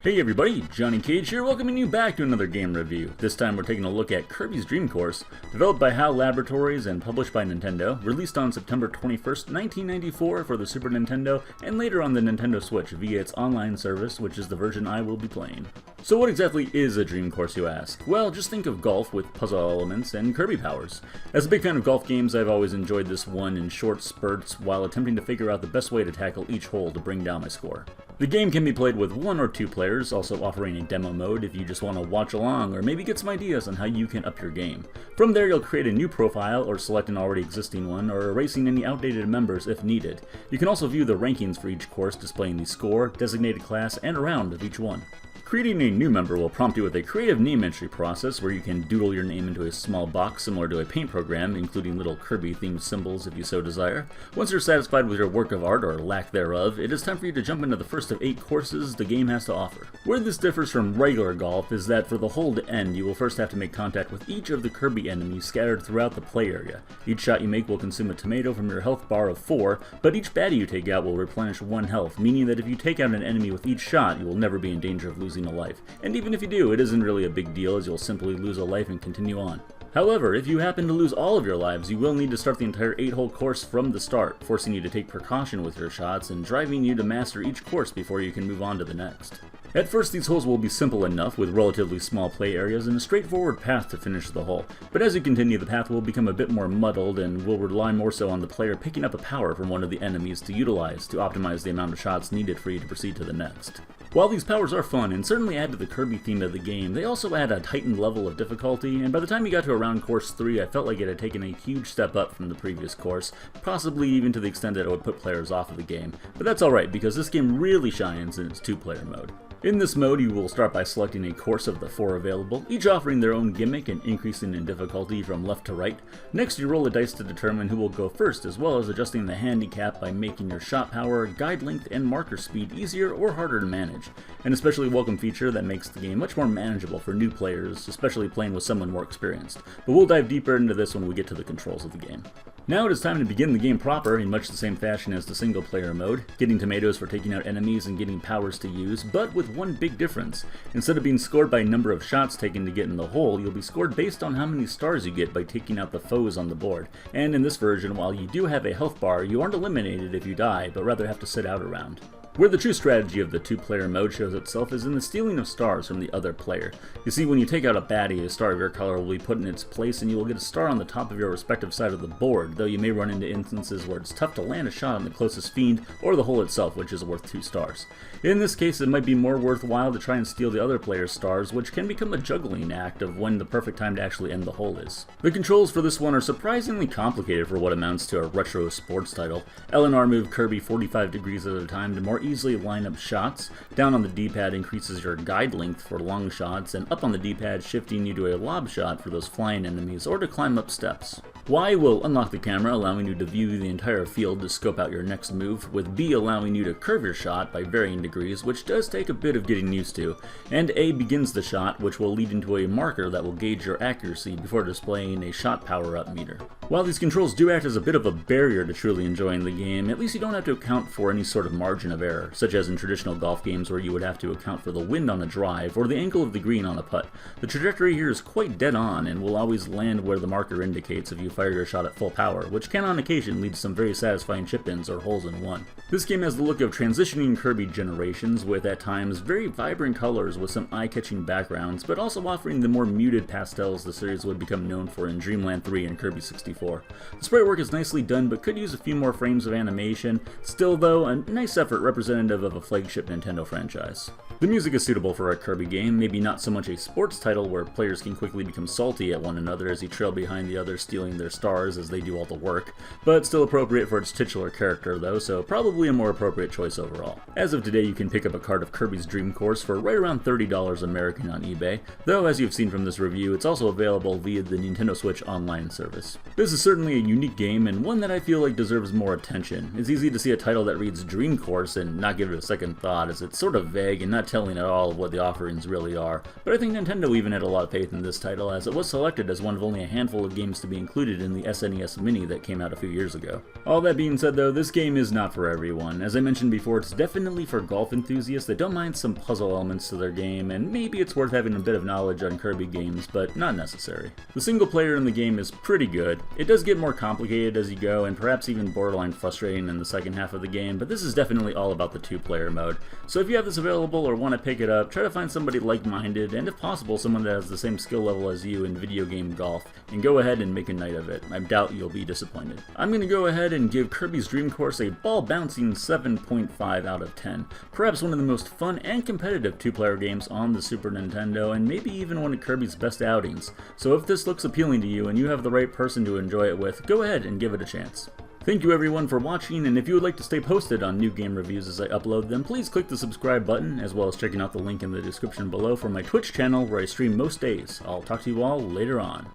Hey everybody, Johnny Cage here, welcoming you back to another game review. This time we're taking a look at Kirby's Dream Course, developed by HAL Laboratories and published by Nintendo, released on September 21st, 1994 for the Super Nintendo, and later on the Nintendo Switch via its online service, which is the version I will be playing. So what exactly is a Dream Course, you ask? Well, just think of golf with puzzle elements and Kirby powers. As a big fan of golf games, I've always enjoyed this one in short spurts while attempting to figure out the best way to tackle each hole to bring down my score. The game can be played with 1 or 2 players, also offering a demo mode if you just want to watch along or maybe get some ideas on how you can up your game. From there you'll create a new profile or select an already existing one, or erasing any outdated members if needed. You can also view the rankings for each course, displaying the score, designated class, and round of each one. Creating a new member will prompt you with a creative name entry process where you can doodle your name into a small box similar to a paint program, including little Kirby-themed symbols if you so desire. Once you're satisfied with your work of art, or lack thereof, it is time for you to jump into the first of 8 courses the game has to offer. Where this differs from regular golf is that for the hole to end, you will first have to make contact with each of the Kirby enemies scattered throughout the play area. Each shot you make will consume a tomato from your health bar of 4, but each baddie you take out will replenish 1 health, meaning that if you take out an enemy with each shot, you will never be in danger of losing a life. And even if you do, it isn't really a big deal, as you'll simply lose a life and continue on. However, if you happen to lose all of your lives, you will need to start the entire 8-hole course from the start, forcing you to take precaution with your shots and driving you to master each course before you can move on to the next. At first, these holes will be simple enough, with relatively small play areas and a straightforward path to finish the hole, but as you continue, the path will become a bit more muddled and will rely more so on the player picking up a power from one of the enemies to utilize to optimize the amount of shots needed for you to proceed to the next. While these powers are fun and certainly add to the Kirby theme of the game, they also add a heightened level of difficulty, and by the time you got to around course 3, I felt like it had taken a huge step up from the previous course, possibly even to the extent that it would put players off of the game. But that's alright, because this game really shines in its 2-player mode. In this mode, you will start by selecting a course of the 4 available, each offering their own gimmick and increasing in difficulty from left to right. Next, you roll a dice to determine who will go first, as well as adjusting the handicap by making your shot power, guide length, and marker speed easier or harder to manage. An especially welcome feature that makes the game much more manageable for new players, especially playing with someone more experienced. But we'll dive deeper into this when we get to the controls of the game. Now it is time to begin the game proper, in much the same fashion as the single player mode, getting tomatoes for taking out enemies and getting powers to use, but with one big difference. Instead of being scored by number of shots taken to get in the hole, you'll be scored based on how many stars you get by taking out the foes on the board. And in this version, while you do have a health bar, you aren't eliminated if you die, but rather have to sit out a round. Where the true strategy of the 2-player mode shows itself is in the stealing of stars from the other player. You see, when you take out a baddie, a star of your color will be put in its place and you will get a star on the top of your respective side of the board, though you may run into instances where it's tough to land a shot on the closest fiend or the hole itself, which is worth 2 stars. In this case, it might be more worthwhile to try and steal the other player's stars, which can become a juggling act of when the perfect time to actually end the hole is. The controls for this one are surprisingly complicated for what amounts to a retro sports title. L&R move Kirby 45 degrees at a time to more easily line up shots. Down on the D-pad increases your guide length for long shots, and up on the D-pad shifting you to a lob shot for those flying enemies or to climb up steps. Y will unlock the camera, allowing you to view the entire field to scope out your next move, with B allowing you to curve your shot by varying degrees, which does take a bit of getting used to, and A begins the shot, which will lead into a marker that will gauge your accuracy before displaying a shot power-up meter. While these controls do act as a bit of a barrier to truly enjoying the game, at least you don't have to account for any sort of margin of error, such as in traditional golf games where you would have to account for the wind on a drive or the angle of the green on a putt. The trajectory here is quite dead on and will always land where the marker indicates if you fire your shot at full power, which can on occasion lead to some very satisfying chip-ins or holes in one. This game has the look of transitioning Kirby generations, with at times very vibrant colors with some eye-catching backgrounds, but also offering the more muted pastels the series would become known for in Dreamland 3 and Kirby 64. The sprite work is nicely done, but could use a few more frames of animation. Still though, a nice effort representative of a flagship Nintendo franchise. The music is suitable for a Kirby game, maybe not so much a sports title where players can quickly become salty at one another as you trail behind the others stealing their stars as they do all the work, but still appropriate for its titular character though, so probably a more appropriate choice overall. As of today, you can pick up a card of Kirby's Dream Course for right around $30 American on eBay, though as you've seen from this review, it's also available via the Nintendo Switch online service. This is certainly a unique game and one that I feel like deserves more attention. It's easy to see a title that reads Dream Course and not give it a second thought, as it's sort of vague and not telling at all of what the offerings really are, but I think Nintendo even had a lot of faith in this title, as it was selected as one of only a handful of games to be included included in the SNES Mini that came out a few years ago. All that being said though, this game is not for everyone. As I mentioned before, it's definitely for golf enthusiasts that don't mind some puzzle elements to their game, and maybe it's worth having a bit of knowledge on Kirby games, but not necessary. The single player in the game is pretty good. It does get more complicated as you go, and perhaps even borderline frustrating in the second half of the game, but this is definitely all about the two-player mode. So if you have this available or want to pick it up, try to find somebody like-minded, and if possible, someone that has the same skill level as you in video game golf, and go ahead and make a night of it. I doubt you'll be disappointed. I'm going to go ahead and give Kirby's Dream Course a ball-bouncing 7.5 out of 10. Perhaps one of the most fun and competitive two-player games on the Super Nintendo, and maybe even one of Kirby's best outings. So if this looks appealing to you and you have the right person to enjoy it with, go ahead and give it a chance. Thank you everyone for watching, and if you would like to stay posted on new game reviews as I upload them, please click the subscribe button, as well as checking out the link in the description below for my Twitch channel where I stream most days. I'll talk to you all later on.